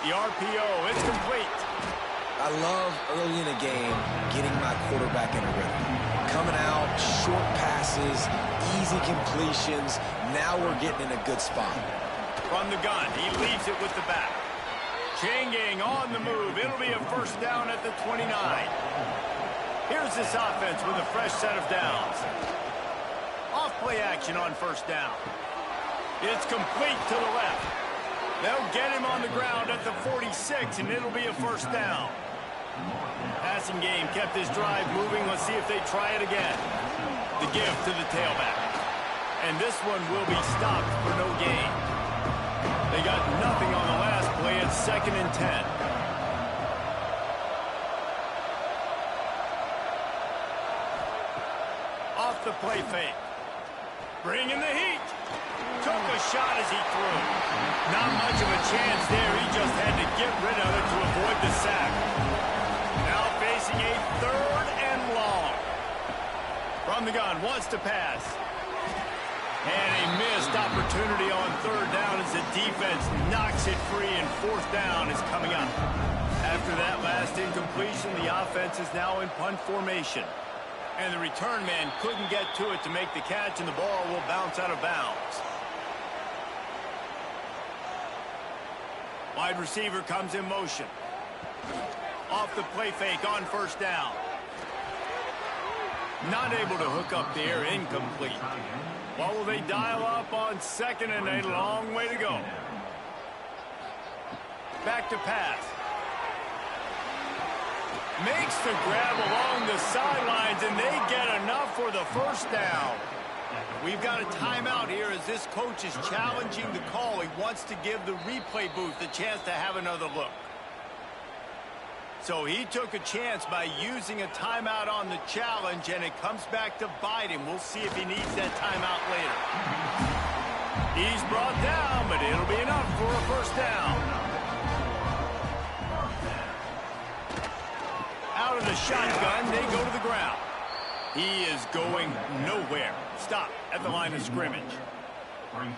The RPO, it's complete. I love early in a game getting my quarterback in a rhythm. Coming out, short passes, easy completions. Now we're getting in a good spot. From the gun, he leaves it with the back. Chain gang on the move. It'll be a first down at the 29. Here's this offense with a fresh set of downs. Off play action on first down. It's complete to the left. They'll get him on the ground at the 46, and it'll be a first down. Passing game kept this drive moving. Let's see if they try it again. The give to the tailback. And this one will be stopped for no gain. They got nothing on the last play. It's 2nd and 10. Off the play fake. Bringing the heat. Took a shot as he threw. Not much of a chance there. He just had to get rid of it to avoid the sack. Now facing a 3rd and long. From the gun, wants to pass. And a missed opportunity on 3rd down as the defense knocks it free, and 4th down is coming up. After that last incompletion, the offense is now in punt formation. And the return man couldn't get to it to make the catch, and the ball will bounce out of bounds. Wide receiver comes in motion. Off the play fake on first down. Not able to hook up there, incomplete. What will they dial up on 2nd and a long way to go? Back to pass. Makes the grab along the sidelines, and they get enough for the first down. We've got a timeout here as this coach is challenging the call. He wants to give the replay booth a chance to have another look. So he took a chance by using a timeout on the challenge, and it comes back to bite him. We'll see if he needs that timeout later. He's brought down, but it'll be enough for a first down. Out of the shotgun, they go to the ground. He is going nowhere. Stop at the line of scrimmage.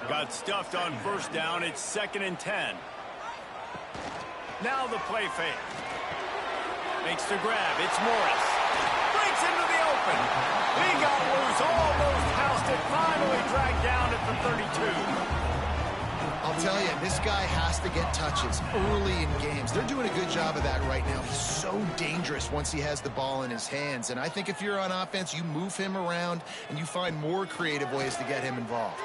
Got stuffed on first down. It's 2nd and 10. Now the play fake. Makes the grab. It's Morris. Breaks into the open. He got loose. Almost housed it. Finally dragged down at the 32. I'll tell you, this guy has to get touches early in games. They're doing a good job of that right now. He's so dangerous once he has the ball in his hands. And I think if you're on offense, you move him around and you find more creative ways to get him involved.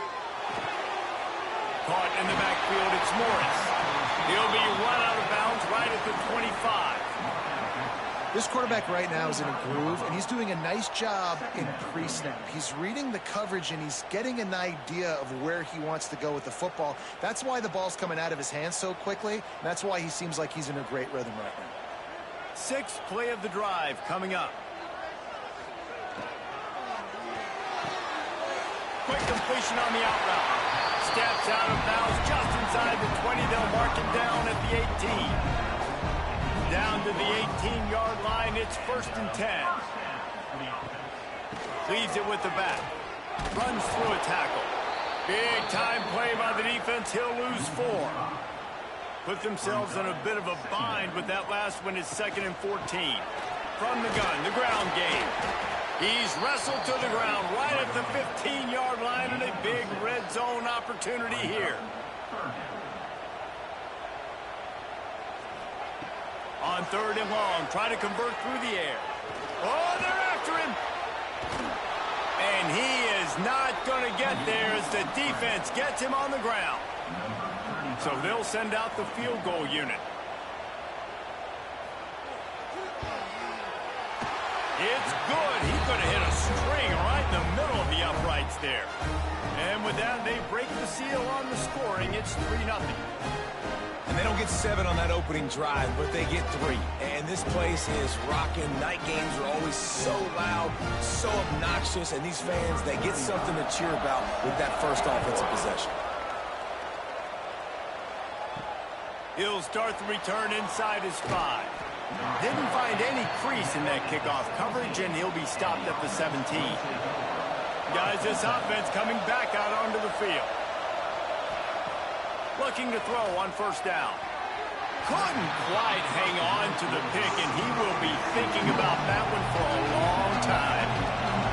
Caught in the backfield, it's Morris. He'll be run out of bounds right at the 25. This quarterback right now is in a groove, and he's doing a nice job in pre-snap. He's reading the coverage, and he's getting an idea of where he wants to go with the football. That's why the ball's coming out of his hands so quickly, and that's why he seems like he's in a great rhythm right now. 6th play of the drive coming up. Quick completion on the out route. Steps out of bounds just inside the 20. They'll mark him down at the 18. Down to the 18-yard line, it's 1st and 10. Leaves it with the back. Runs through a tackle. Big time play by the defense. He'll lose 4. Put themselves in a bit of a bind, but that last one is 2nd and 14. From the gun, the ground game. He's wrestled to the ground right at the 15-yard line, and a big red zone opportunity here. On 3rd and long, try to convert through the air. Oh, they're after him. And he is not going to get there as the defense gets him on the ground. So they'll send out the field goal unit. It's good. He could have hit a string right in the middle of the uprights there. And with that, they break the seal on the scoring. It's 3-0. And they don't get 7 on that opening drive, but they get 3. And this place is rocking. Night games are always so loud, so obnoxious, and these fans, they get something to cheer about with that first offensive possession. He'll start the return inside his 5. Didn't find any crease in that kickoff coverage, and he'll be stopped at the 17. Guys, this offense coming back out onto the field. Looking to throw on first down. Couldn't quite hang on to the pick, and he will be thinking about that one for a long time.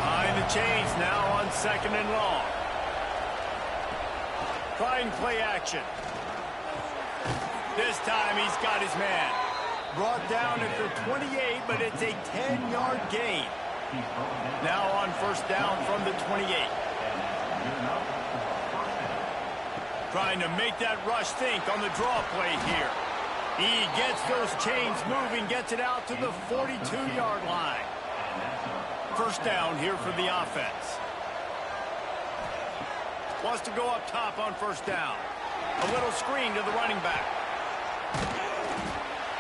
Behind the chains now on 2nd and long. Trying play action. This time he's got his man. Brought down at the 28, but it's a 10-yard gain. Now on 1st down from the 28. Trying to make that rush think on the draw play here. He gets those chains moving, gets it out to the 42-yard line. 1st down here for the offense. Wants to go up top on 1st down. A little screen to the running back.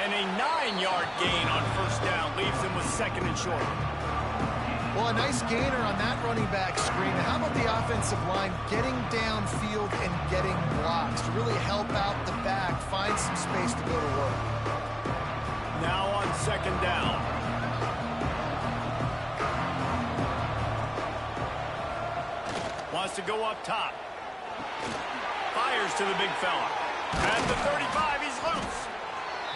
And a 9-yard gain on 1st down leaves him with 2nd and short. Well, a nice gainer on that running back screen. How about the offensive line getting downfield and getting blocks to really help out the back, find some space to go to work. Now on 2nd down. Wants to go up top. Fires to the big fella. At the 35, he's loose.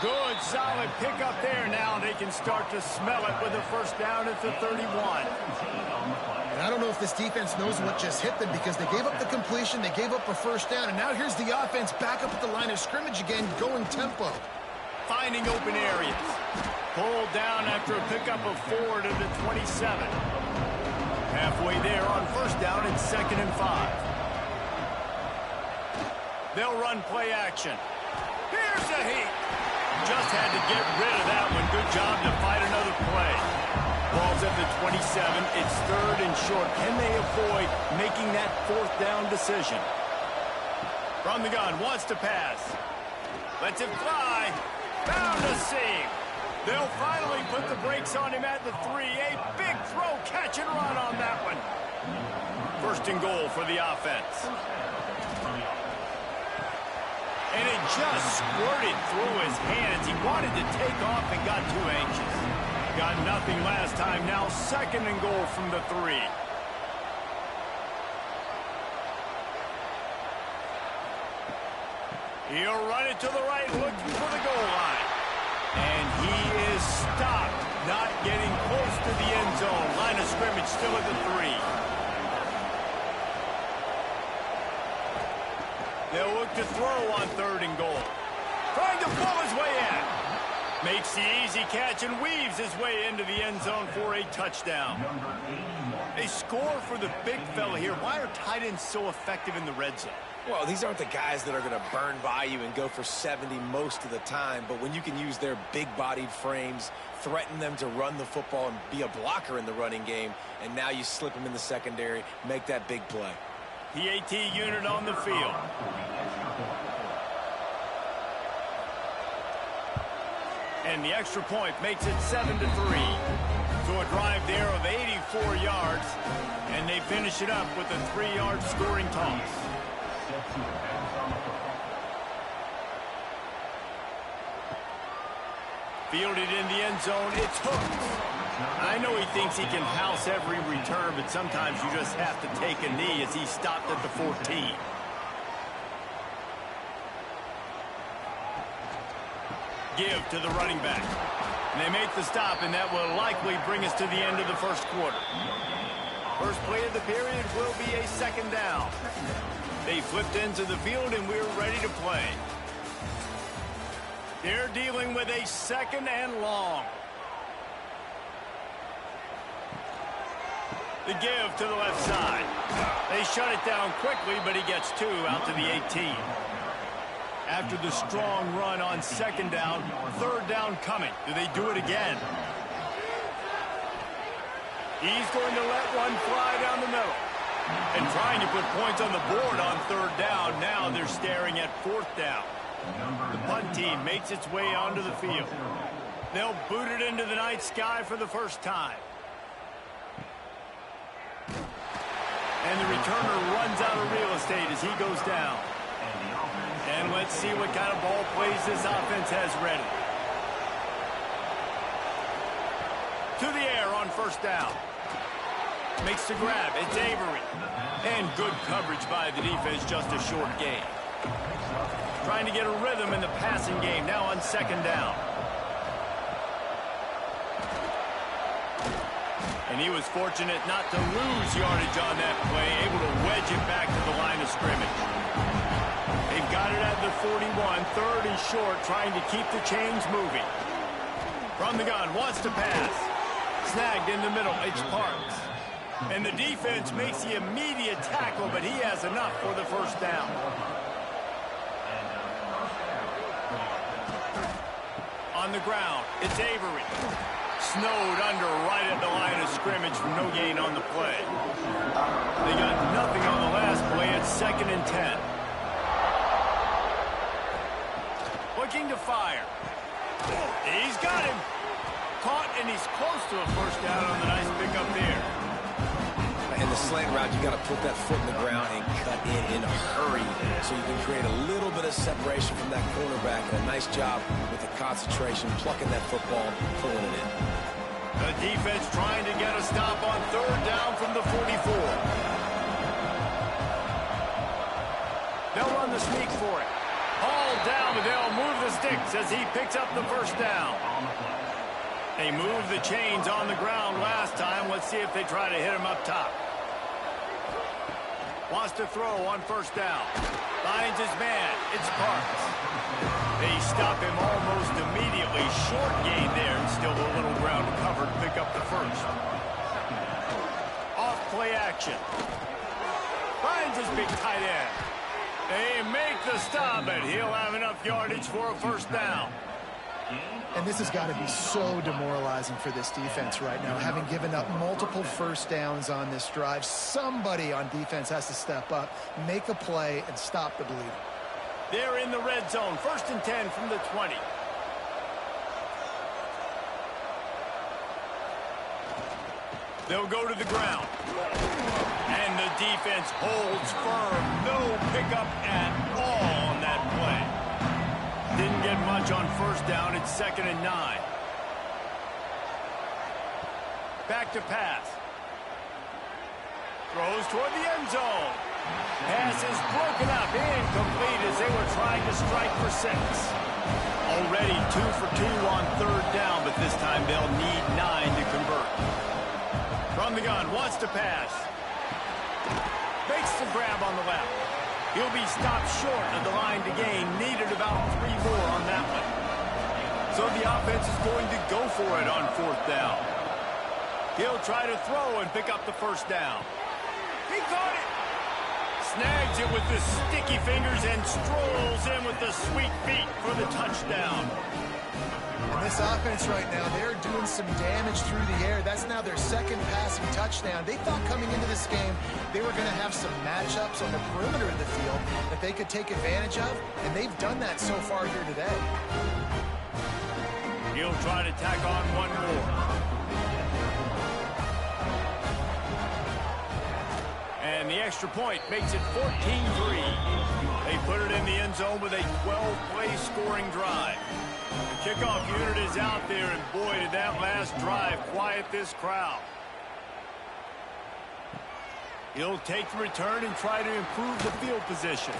Good, solid pickup there. Now they can start to smell it with a 1st down at the 31. And I don't know if this defense knows what just hit them because they gave up the completion, they gave up a 1st down, and now here's the offense back up at the line of scrimmage again, going tempo. Finding open areas. Pulled down after a pickup of 4 to the 27. Halfway there on 1st down and 2nd and 5. They'll run play action. Here's a heat. Just had to get rid of that one. Good job to fight another play. Ball's at the 27. It's 3rd and short. Can they avoid making that 4th down decision? From the gun, wants to pass. Lets it fly. Found a seam. They'll finally put the brakes on him at the 3. A big throw, catch and run on that one. 1st and goal for the offense. And it just squirted through his hands. He wanted to take off and got too anxious. Got nothing last time. Now 2nd and goal from the 3. He'll run it to the right, looking for the goal line. And he is stopped, not getting close to the end zone. Line of scrimmage still at the 3. They'll look to throw on 3rd and goal. Trying to pull his way in. Makes the easy catch and weaves his way into the end zone for a touchdown. They score for the big fella here. Why are tight ends so effective in the red zone? Well, these aren't the guys that are going to burn by you and go for 70 most of the time, but when you can use their big-bodied frames, threaten them to run the football and be a blocker in the running game, and now you slip them in the secondary, make that big play. PAT unit on the field. And the extra point makes it 7-3. So a drive there of 84 yards, and they finish it up with a 3-yard scoring toss. Fielded in the end zone, it's hooked. I know he thinks he can house every return, but sometimes you just have to take a knee as he stopped at the 14. Give to the running back. And they make the stop, and that will likely bring us to the end of the 1st quarter. First play of the period will be a 2nd down. They flipped into the field, and we're ready to play. They're dealing with a 2nd and long. The give to the left side. They shut it down quickly, but he gets 2 out to the 18. After the strong run on 2nd down, 3rd down coming. Do they do it again? He's going to let one fly down the middle. And trying to put points on the board on 3rd down. Now they're staring at 4th down. The punt team makes its way onto the field. They'll boot it into the night sky for the first time. And the returner runs out of real estate as he goes down. And let's see what kind of ball plays this offense has ready. To the air on 1st down. Makes the grab. It's Avery. And good coverage by the defense, just a short gain. Trying to get a rhythm in the passing game now on second down. And he was fortunate not to lose yardage on that play, able to wedge it back to the line of scrimmage. They've got it at the 41, third and short, trying to keep the chains moving. From the gun, wants to pass. Snagged in the middle, it's Parks. And the defense makes the immediate tackle, but he has enough for the first down. On the ground, it's Avery. Snowed under right at the line of scrimmage for no gain on the play. They got nothing on the last play. It's 2nd and 10. Looking to fire. He's got him. Caught, and he's close to a first down on the nice pickup there. In the slant route, you got to put that foot in the ground and cut in a hurry so you can create a little bit of separation from that cornerback. And a nice job with the concentration, plucking that football, pulling it in. The defense trying to get a stop on third down from the 44. They'll run the sneak for it. All down, but they'll move the sticks as he picks up the first down. They moved the chains on the ground last time. Let's see if they try to hit him up top. Wants to throw on first down. Finds his man. It's Parks. They stop him almost immediately. Short gain there, and still a little ground to cover to pick up the first. Off play action. Finds his big tight end. They make the stop, and he'll have enough yardage for a first down. And this has got to be so demoralizing for this defense right now, having given up multiple first downs on this drive. Somebody on defense has to step up, make a play, and stop the bleeding. They're in the red zone, 1st and 10 from the 20. They'll go to the ground. And the defense holds firm. No pickup at all on that play. Didn't get much on first down. It's 2nd and 9. Back to pass. Throws toward the end zone. Pass is broken up. Incomplete as they were trying to strike for 6. Already 2 for 2 on third down, but this time they'll need 9 to convert. From the gun, wants to pass. Makes the grab on the left. He'll be stopped short of the line to gain. Needed about 3 more on that one. So the offense is going to go for it on 4th down. He'll try to throw and pick up the first down. He caught it. Snags it with the sticky fingers and strolls in with the sweet feet for the touchdown. This offense right now, they're doing some damage through the air. That's now their 2nd passing touchdown. They thought coming into this game they were going to have some matchups on the perimeter of the field that they could take advantage of, and they've done that so far here today. He'll try to tack on one more. And the extra point makes it 14-3. They put it in the end zone with a 12-play scoring drive. The kickoff unit is out there, and boy, did that last drive quiet this crowd. He'll take the return and try to improve the field position.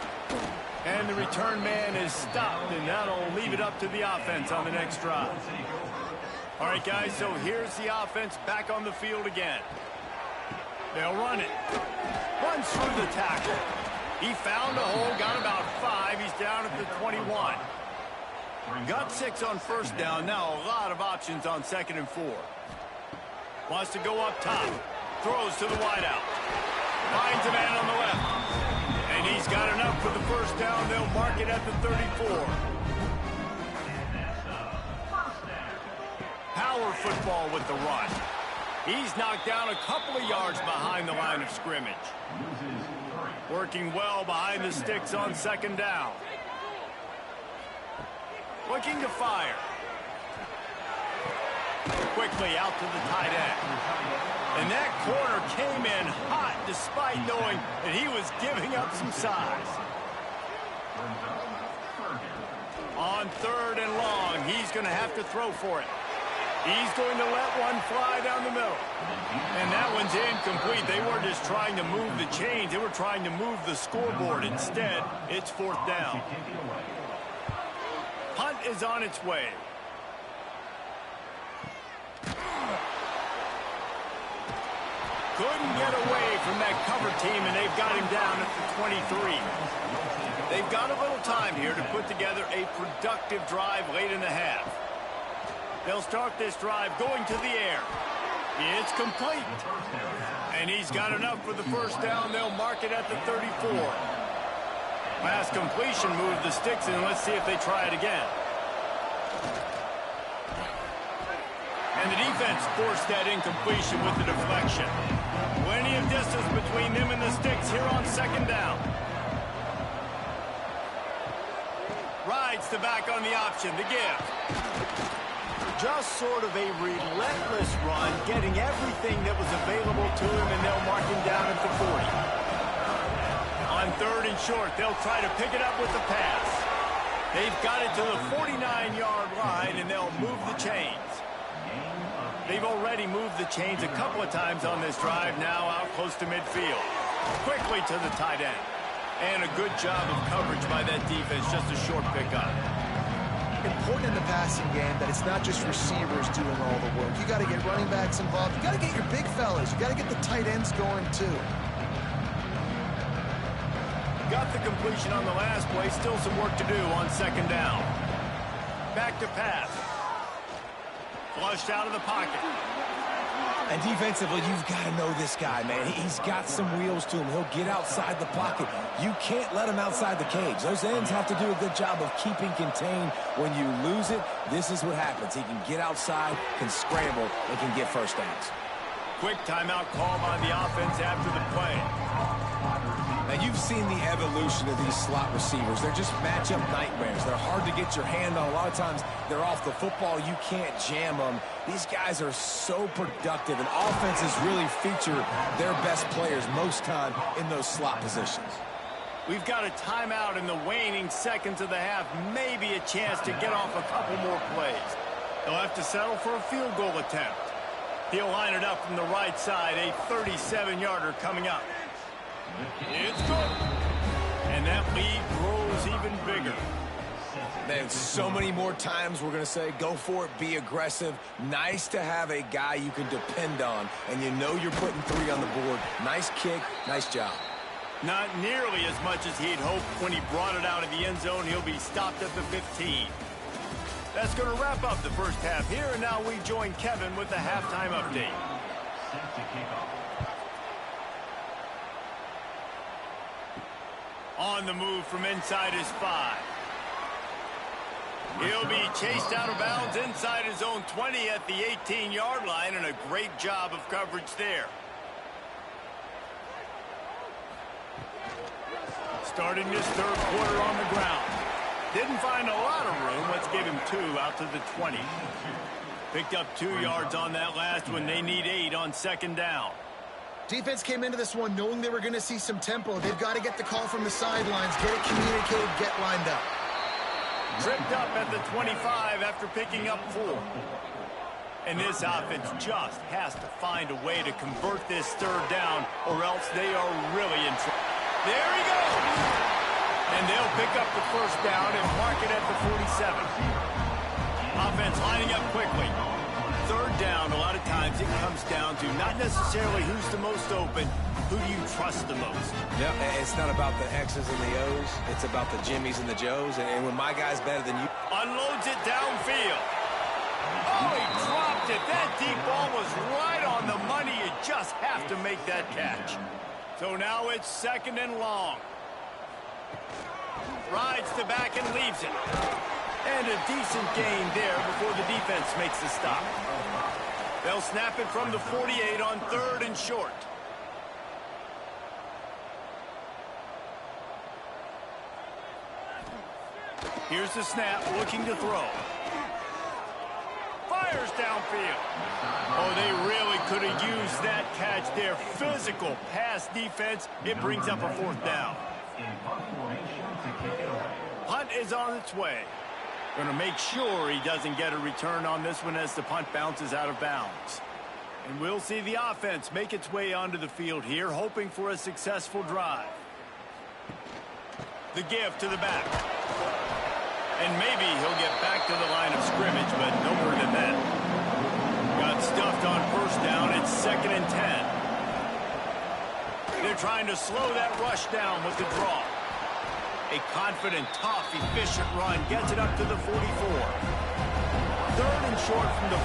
And the return man is stopped, and that'll leave it up to the offense on the next drive. All right, guys, so here's the offense back on the field again. They'll run it. Runs through the tackle. He found a hole, got about 5. He's down at the 21. Got 6 on first down. Now a lot of options on 2nd and 4. Wants to go up top. Throws to the wideout. Finds a man on the left. And he's got enough for the first down. They'll mark it at the 34. Power football with the run. He's knocked down a couple of yards behind the line of scrimmage. Working well behind the sticks on 2nd down. Looking to fire. Quickly out to the tight end. And that corner came in hot despite knowing that he was giving up some size. On 3rd and long, he's going to have to throw for it. He's going to let one fly down the middle. And that one's incomplete. They weren't just trying to move the chains. They were trying to move the scoreboard. Instead, it's fourth down. Punt is on its way. Couldn't get away from that cover team, and they've got him down at the 23. They've got a little time here to put together a productive drive late in the half. They'll start this drive going to the air. It's complete. And he's got enough for the first down. They'll mark it at the 34. Pass completion, move the sticks, and let's see if they try it again. And the defense forced that incompletion with the deflection. Plenty of distance between them and the sticks here on second down. Rides the back on the option, the give. Just sort of a relentless run, getting everything that was available to him, and they'll mark him down at the 40. On third and short, they'll try to pick it up with the pass. They've got it to the 49-yard line, and they'll move the chains. They've already moved the chains a couple of times on this drive, now out close to midfield. Quickly to the tight end. And a good job of coverage by that defense, just a short pickup. Important in the passing game that it's not just receivers doing all the work. You got to get running backs involved. You got to get your big fellas. You got to get the tight ends going too. Got the completion on the last play. Still some work to do on second down. Back to pass. Flushed out of the pocket. And defensively, you've got to know this guy, man. He's got some wheels to him. He'll get outside the pocket. You can't let him outside the cage. Those ends have to do a good job of keeping contained. When you lose it, this is what happens. He can get outside, can scramble, and can get first downs. Quick timeout call by the offense after the play. Now, you've seen the evolution of these slot receivers. They're just matchup nightmares. They're hard to get your hand on. A lot of times, they're off the football. You can't jam them. These guys are so productive, and offenses really feature their best players most time in those slot positions. We've got a timeout in the waning seconds of the half. Maybe a chance to get off a couple more plays. They'll have to settle for a field goal attempt. He'll line it up from the right side. A 37-yarder coming up. It's good. And that lead grows even bigger. Man, so many more times we're going to say, go for it, be aggressive. Nice to have a guy you can depend on, and you know you're putting 3 on the board. Nice kick, nice job. Not nearly as much as he'd hoped when he brought it out of the end zone. He'll be stopped at the 15. That's going to wrap up the first half here, and now we join Kevin with the halftime update. On the move from inside his 5. He'll be chased out of bounds inside his own 20 at the 18-yard line, and a great job of coverage there. Starting this third quarter on the ground. Didn't find a lot of room. Let's give him 2 out to the 20. Picked up 2 yards on that last one. They need 8 on second down. Defense came into this one knowing they were going to see some tempo. They've got to get the call from the sidelines, get it communicated, get lined up. Tripped up at the 25 after picking up 4. And this offense just has to find a way to convert this third down, or else they are really in trouble. There he goes! And they'll pick up the first down and mark it at the 47. Offense lining up quickly. Third down, a lot of times it comes down to not necessarily who's the most open, who do you trust the most? Yep, it's not about the X's and the O's. It's about the Jimmys and the Joes. And when my guy's better than you... Unloads it downfield. Oh, he dropped it. That deep ball was right on the money. You just have to make that catch. So now it's second and long. Rides the back and leaves it. And a decent gain there before the defense makes the stop. They'll snap it from the 48 on third and short. Here's the snap, looking to throw. Fires downfield. Oh, they really could have used that catch there. Physical pass defense. It brings up a fourth down. Punt is on its way. Going to make sure he doesn't get a return on this one as the punt bounces out of bounds. And we'll see the offense make its way onto the field here, hoping for a successful drive. The give to the back. And maybe he'll get back to the line of scrimmage, but no more than that. Got stuffed on first down. It's 2nd and 10. They're trying to slow that rush down with the draw. A confident, tough, efficient run gets it up to the 44. 3rd and short from the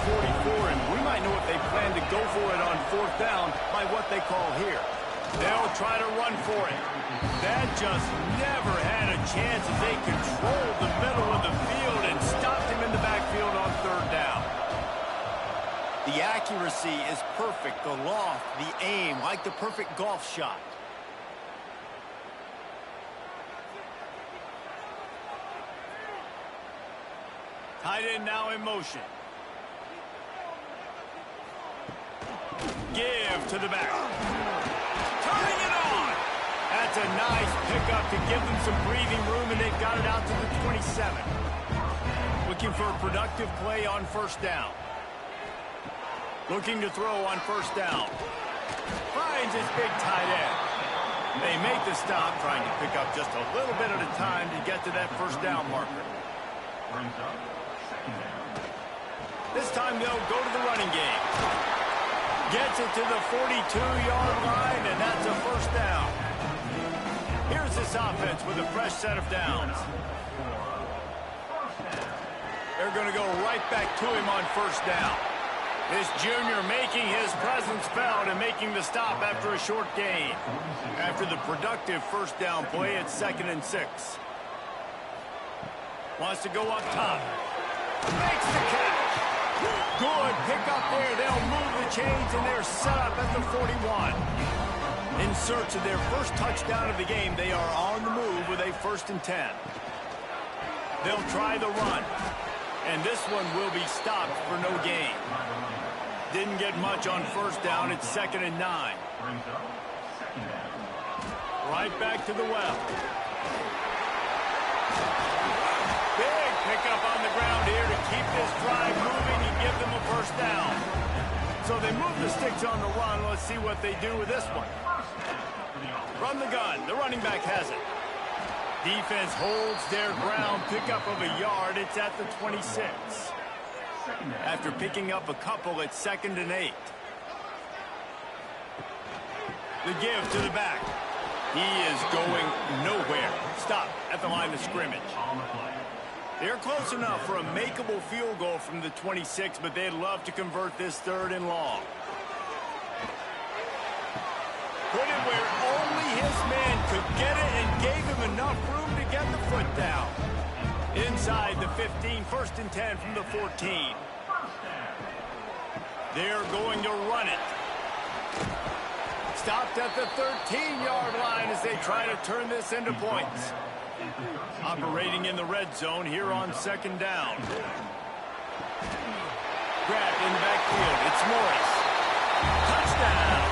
44, and we might know if they plan to go for it on 4th down by what they call here. They'll try to run for it. That just never had a chance as they controlled the middle of the field and stopped him in the backfield on 3rd down. The accuracy is perfect, the loft, the aim, like the perfect golf shot. Tight end now in motion. Give to the back. Turning it on. That's a nice pickup to give them some breathing room, and they've got it out to the 27. Looking for a productive play on 1st down. Looking to throw on 1st down. Finds his big tight end. They make the stop, trying to pick up just a little bit at a time to get to that 1st down marker. This time they'll go to the running game. Gets it to the 42-yard line, and that's a 1st down. Here's this offense with a fresh set of downs. They're going to go right back to him on 1st down. This junior making his presence felt and making the stop after a short gain. After the productive 1st down play, it's 2nd and 6. Wants to go up top. Makes the catch. Good pickup there. They'll move the chains, and they're set up at the 41. In search of their first touchdown of the game, they are on the move with a 1st and 10. They'll try the run, and this one will be stopped for no gain. Didn't get much on 1st down. It's 2nd and 9. Right back to the well. Big pickup on the ground here to keep this drive moving and give them a 1st down. So they move the sticks on the run. Let's see what they do with this one. Run the gun. The running back has it. Defense holds their ground. Pickup of a yard. It's at the 26. After picking up a couple, it's 2nd and 8. The give to the back. He is going nowhere. Stop at the line of scrimmage. They're close enough for a makeable field goal from the 26, but they'd love to convert this 3rd and long. Put it where only his man could get it and gave him enough room to get the foot down. Inside the 15, 1st and 10 from the 14. They're going to run it. Stopped at the 13-yard line as they try to turn this into points. Operating in the red zone here on 2nd down. Grabbed in the backfield. It's Morris. Touchdown.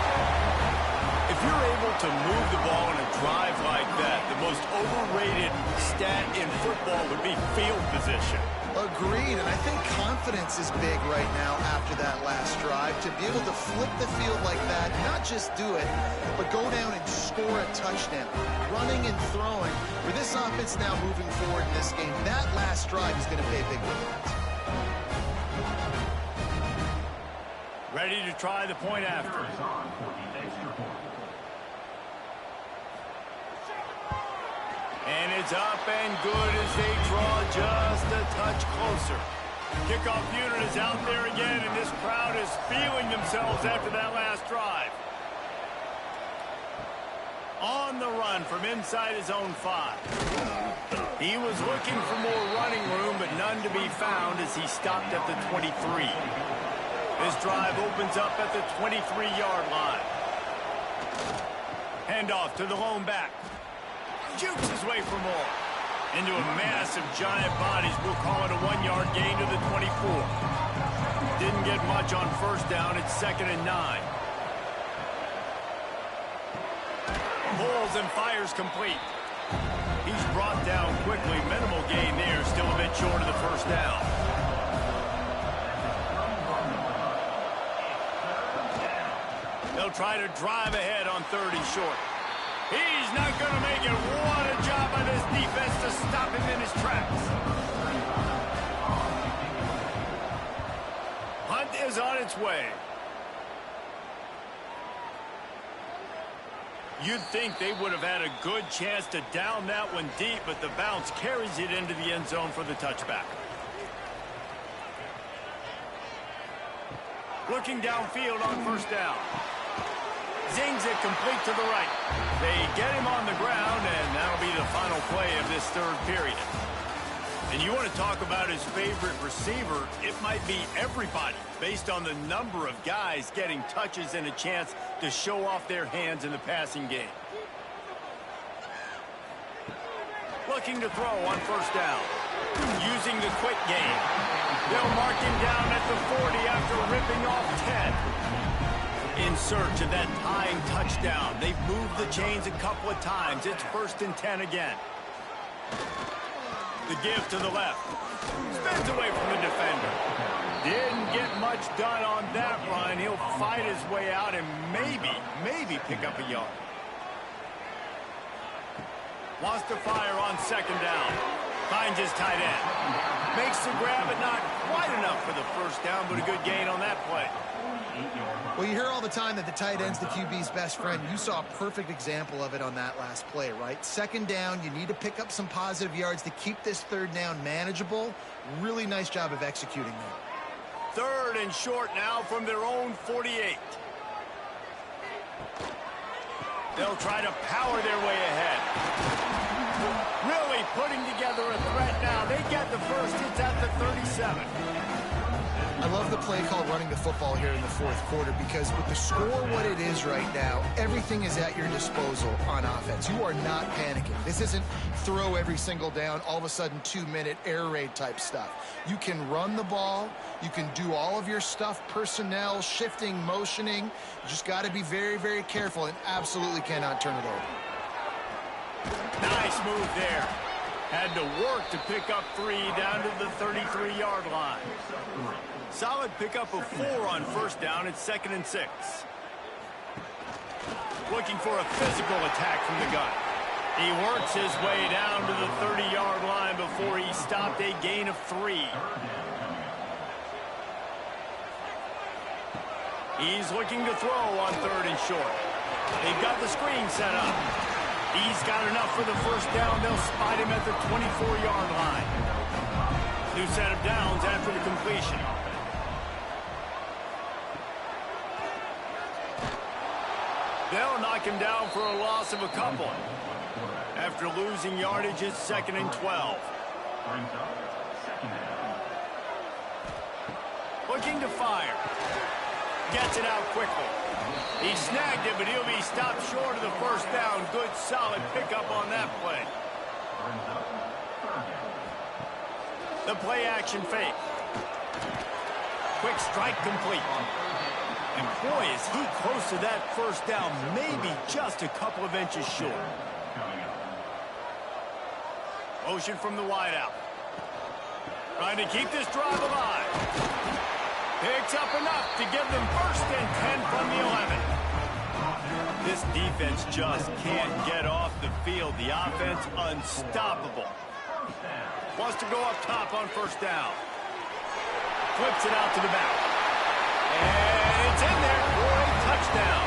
If you're able to move the ball in a drive like that, the most overrated stat in football would be field position. Agreed, and I think confidence is big right now after that last drive. To be able to flip the field like that, not just do it, but go down and score a touchdown. Running and throwing. For this offense now moving forward in this game, that last drive is going to pay big dividends. Ready to try the point after. And it's up and good as they draw just a touch closer. Kickoff unit is out there again, and this crowd is feeling themselves after that last drive. On the run from inside his own 5. He was looking for more running room, but none to be found as he stopped at the 23. This drive opens up at the 23-yard line. Handoff to the lone back. Jukes his way for more. Into a mass of giant bodies. We'll call it a 1-yard gain to the 24. Didn't get much on 1st down. It's 2nd and 9. Pulls and fires complete. He's brought down quickly. Minimal gain there. Still a bit short of the first down. They'll try to drive ahead on 3rd and short. He's not going to make it. What a job by this defense to stop him in his tracks. Hunt is on its way. You'd think they would have had a good chance to down that one deep, but the bounce carries it into the end zone for the touchback. Looking downfield on 1st down. Zings it complete to the right. They get him on the ground, and that'll be the final play of this 3rd period. And you want to talk about his favorite receiver, it might be everybody, based on the number of guys getting touches and a chance to show off their hands in the passing game. Looking to throw on 1st down. Using the quick game. They'll mark him down at the 40 after ripping off 10. In search of that tying touchdown. They've moved the chains a couple of times. It's 1st and 10 again. The give to the left. Spins away from the defender. Didn't get much done on that run. He'll fight his way out and maybe pick up a yard. Wants to fire on 2nd down. Finds his tight end. Makes the grab, but not quite enough for the 1st down, but a good gain on that play. Well, you hear all the time that the tight end's the QB's best friend. You saw a perfect example of it on that last play, right? 2nd down, you need to pick up some positive yards to keep this 3rd down manageable. Really nice job of executing that. 3rd and short now from their own 48. They'll try to power their way ahead. Really putting together a threat now. They get the first. It's at the 37. I love the play called running the football here in the 4th quarter because with the score what it is right now, everything is at your disposal on offense. You are not panicking. This isn't throw every single down, all of a sudden 2-minute air raid type stuff. You can run the ball. You can do all of your stuff, personnel, shifting, motioning. You just got to be very, very careful and absolutely cannot turn it over. Nice move there. Had to work to pick up 3 down to the 33-yard line. Solid pickup of 4 on 1st down. It's 2nd and 6. Looking for a physical attack from the gun. He works his way down to the 30-yard line before he stopped, a gain of 3. He's looking to throw on 3rd and short. They've got the screen set up. He's got enough for the 1st down. They'll spot him at the 24-yard line. New set of downs after the completion. They'll knock him down for a loss of a couple. After losing yardage, it's 2nd and 12. Looking to fire. Gets it out quickly. He snagged it, but he'll be stopped short of the 1st down. Good, solid pickup on that play. The play action fake. Quick strike complete. And boy, is he close to that 1st down, maybe just a couple of inches short. Motion from the wideout. Trying to keep this drive alive. Picks up enough to give them 1st and 10 from the 11. This defense just can't get off the field. The offense unstoppable. Wants to go up top on 1st down. Flips it out to the back. And it's in there for a touchdown.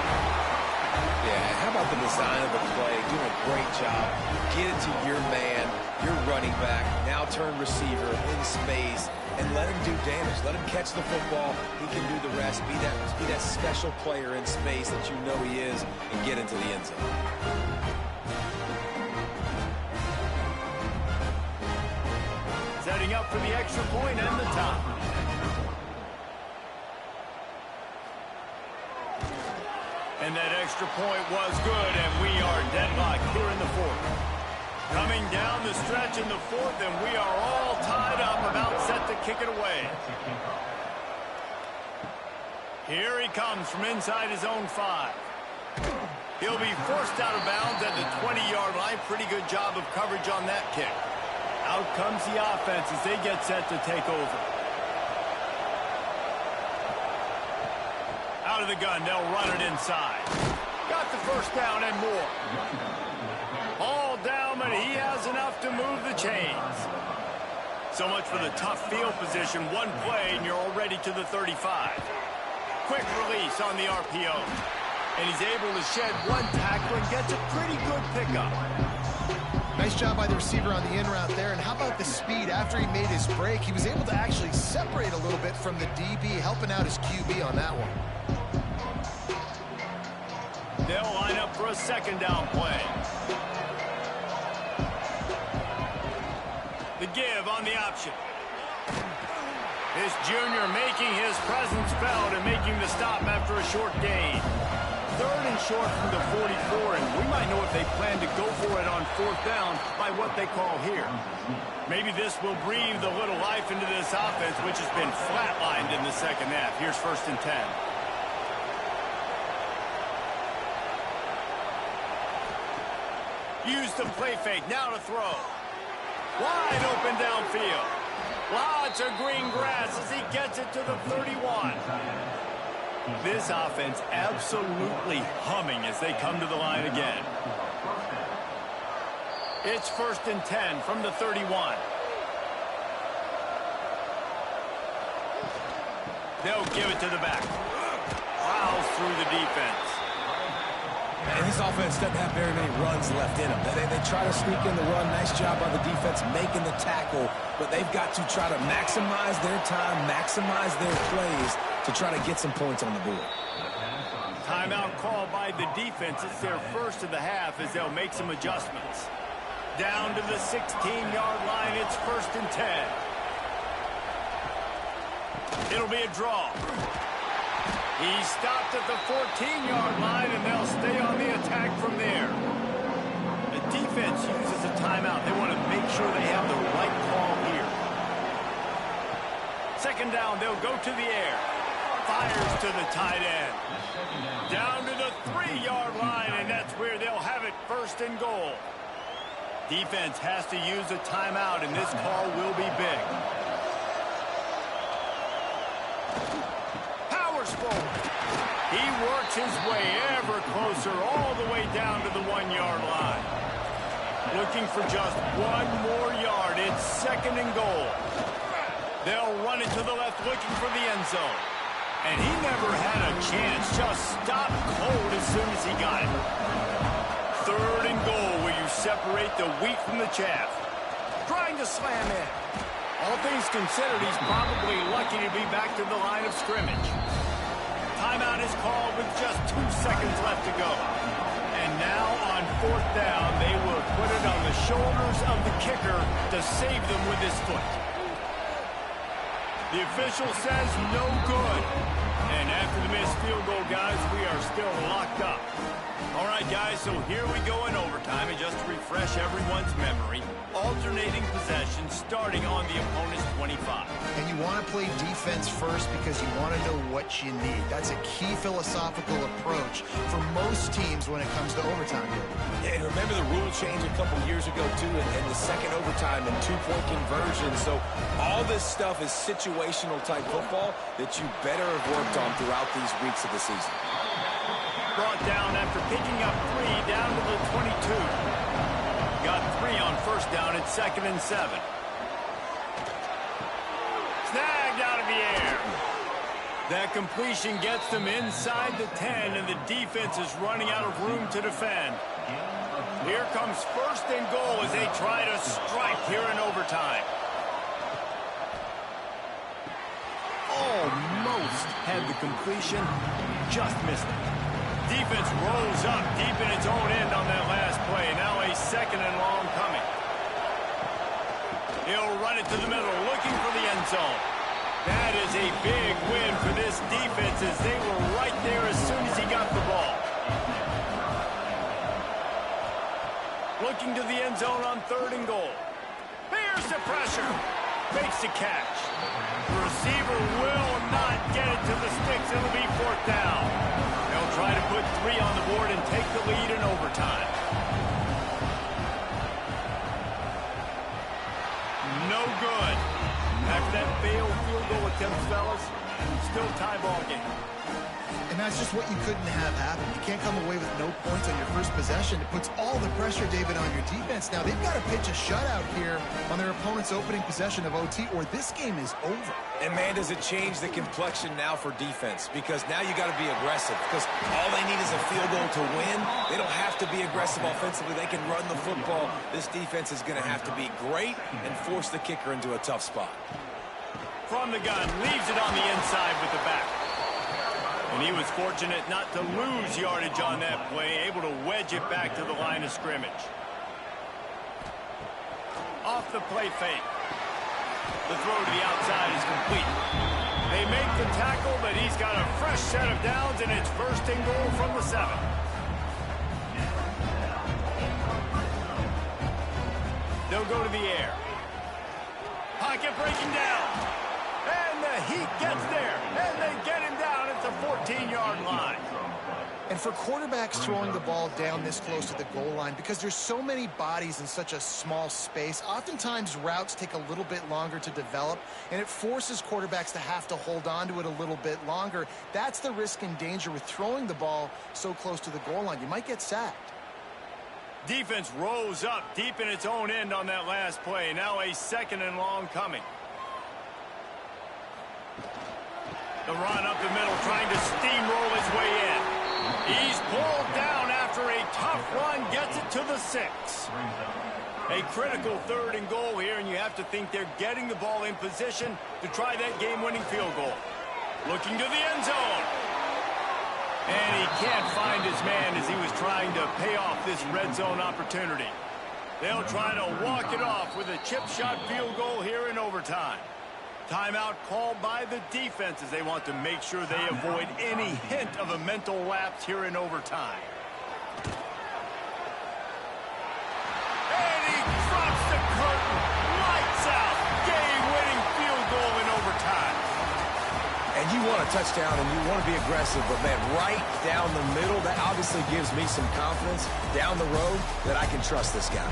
Yeah, how about the design of the play? Doing a great job. Get it to your man, your running back, now turn receiver in space, and let him do damage. Let him catch the football. He can do the rest. Be that special player in space that you know he is, and get into the end zone. Setting up for the extra point and the top. And that extra point was good, and we are deadlocked here in the 4th. Coming down the stretch in the 4th, and we are all tied up, about set to kick it away. Here he comes from inside his own 5. He'll be forced out of bounds at the 20-yard line. Pretty good job of coverage on that kick. Out comes the offense as they get set to take over. Out of the gun, they'll run it inside. Got the first down and more. All down, but he has enough to move the chains. So much for the tough field position. One play, and you're already to the 35. Quick release on the RPO. And he's able to shed one tackle and gets a pretty good pickup. Nice job by the receiver on the in route there. And how about the speed? After he made his break, he was able to actually separate a little bit from the DB, helping out his QB on that one. They'll line up for a second down play. The give on the option. This junior making his presence felt and making the stop after a short gain. Third and short from the 44, and we might know if they plan to go for it on fourth down by what they call here. Maybe this will breathe a little life into this offense, which has been flatlined in the second half. Here's 1st and 10. Use the play fake, now to throw. Wide open downfield. Lots of green grass as he gets it to the 31. This offense absolutely humming as they come to the line again. It's 1st and 10 from the 31. They'll give it to the back. Plows through the defense. And this offense doesn't have very many runs left in them. They try to sneak in the run. Nice job by the defense making the tackle. But they've got to try to maximize their time, maximize their plays to try to get some points on the board. Timeout call by the defense. It's their first of the half as they'll make some adjustments. Down to the 16-yard line. It's 1st and 10. It'll be a draw. He stopped at the 14-yard line, and they'll stay on the attack from there. The defense uses a timeout. They want to make sure they have the right call here. Second down, they'll go to the air. Fires to the tight end. Down to the 3-yard line, and that's where they'll have it 1st and goal. Defense has to use a timeout, and this call will be big. Forward. He works his way ever closer all the way down to the 1-yard line. Looking for just one more yard. It's 2nd and goal. They'll run it to the left looking for the end zone. And he never had a chance. Just stopped cold as soon as he got it. 3rd and goal where you separate the wheat from the chaff. Trying to slam in. All things considered, he's probably lucky to be back to the line of scrimmage. Timeout is called with just 2 seconds left to go. And now on 4th down, they will put it on the shoulders of the kicker to save them with his foot. The official says no good. And after the missed field goal, guys, we are still locked up. All right, guys, so here we go in overtime. And just to refresh everyone's memory, alternating possession starting on the opponent's 25. And you want to play defense first because you want to know what you need. That's a key philosophical approach for most teams when it comes to overtime. Yeah, and remember the rule change a couple years ago, too, and the second overtime and 2-point conversion. So all this stuff is situational type football that you better have worked on throughout these weeks of the season. Brought down after picking up 3 down to the 22. Got 3 on 1st down at 2nd and 7. Snagged out of the air. That completion gets them inside the 10, and the defense is running out of room to defend. Here comes 1st and goal as they try to strike here in overtime. Almost had the completion, just missed it. Defense rose up deep in its own end on that last play. Now a 2nd and long coming. He'll run it to the middle, looking for the end zone. That is a big win for this defense as they were right there as soon as he got the ball. Looking to the end zone on 3rd and goal. Here's the pressure. Makes the catch. The receiver will not get it to the sticks. It'll be fourth down. They'll try to put 3 on the board and take the lead in overtime. No good. After that failed field goal attempt, fellas, still tie ball game. And that's just what you couldn't have happen. You can't come away with no points on your first possession. It puts all the pressure, David, on your defense. Now, they've got to pitch a shutout here on their opponent's opening possession of OT, or this game is over. And, man, does it change the complexion now for defense? Because now you got to be aggressive. Because all they need is a field goal to win. They don't have to be aggressive offensively. They can run the football. This defense is going to have to be great and force the kicker into a tough spot. From the gun, leaves it on the inside with the back. And he was fortunate not to lose yardage on that play, able to wedge it back to the line of scrimmage. Off the play fake. The throw to the outside is complete. They make the tackle, but he's got a fresh set of downs, and it's first and goal from the 7. They'll go to the air. Pocket breaking down. And the heat gets there, and they get him down at the 14-yard line. And for quarterbacks throwing the ball down this close to the goal line, because there's so many bodies in such a small space, oftentimes routes take a little bit longer to develop, and it forces quarterbacks to have to hold on to it a little bit longer. That's the risk and danger with throwing the ball so close to the goal line. You might get sacked. Defense rose up deep in its own end on that last play. Now a 2nd and long coming. The run up the middle, trying to steamroll his way in. He's pulled down after a tough run, gets it to the 6. A critical 3rd and goal here, and you have to think they're getting the ball in position to try that game-winning field goal. Looking to the end zone. And he can't find his man as he was trying to pay off this red zone opportunity. They'll try to walk it off with a chip shot field goal here in overtime. Timeout called by the defense as they want to make sure they avoid any hint of a mental lapse here in overtime. And he drops the curtain. Lights out. Game-winning field goal in overtime. And you want a touchdown and you want to be aggressive, but, man, right down the middle, that obviously gives me some confidence down the road that I can trust this guy.